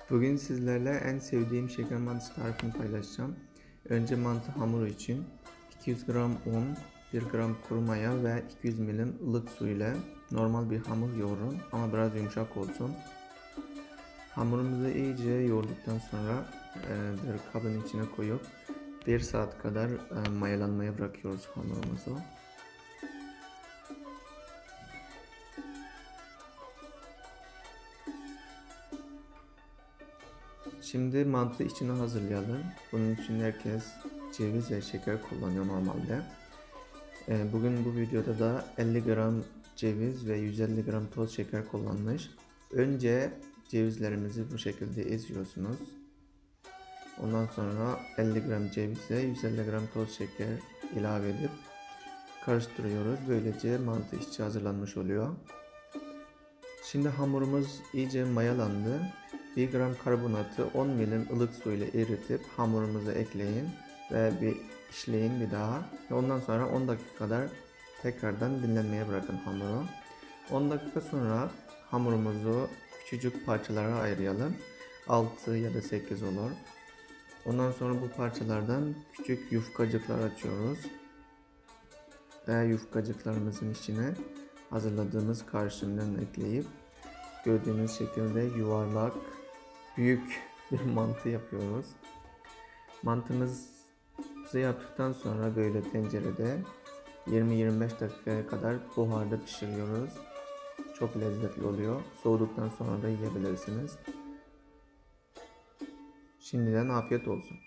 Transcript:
Bugün sizlerle en sevdiğim şeker mantısı tarifini paylaşacağım. Önce mantı hamuru için 200 gram un, 1 gram kuru maya ve 200 ml ılık su ile normal bir hamur yoğurun ama biraz yumuşak olsun. Hamurumuzu iyice yoğurduktan sonra bir kabın içine koyup 1 saat kadar mayalanmaya bırakıyoruz hamurumuzu. Şimdi mantı içini hazırlayalım. Bunun için herkes ceviz ve şeker kullanıyor normalde. Bugün bu videoda da 50 gram ceviz ve 150 gram toz şeker kullanmış. Önce cevizlerimizi bu şekilde eziyorsunuz. Ondan sonra 50 gram cevize 150 gram toz şeker ilave edip karıştırıyoruz. Böylece mantı içi hazırlanmış oluyor. Şimdi hamurumuz iyice mayalandı. 1 gram karbonatı 10 ml ılık su ile eritip hamurumuza ekleyin ve bir işleyin bir daha. Ve ondan sonra 10 dakika kadar tekrardan dinlenmeye bırakın hamuru. 10 dakika sonra hamurumuzu küçücük parçalara ayıralım. 6 ya da 8 olur. Ondan sonra bu parçalardan küçük yufkacıklar açıyoruz. Ve yufkacıklarımızın içine hazırladığımız karışımdan ekleyip gördüğünüz şekilde yuvarlak, büyük bir mantı yapıyoruz. Mantımızı yaptıktan sonra böyle tencerede 20-25 dakikaya kadar buharda pişiriyoruz. Çok lezzetli oluyor. Soğuduktan sonra da yiyebilirsiniz. Şimdiden afiyet olsun.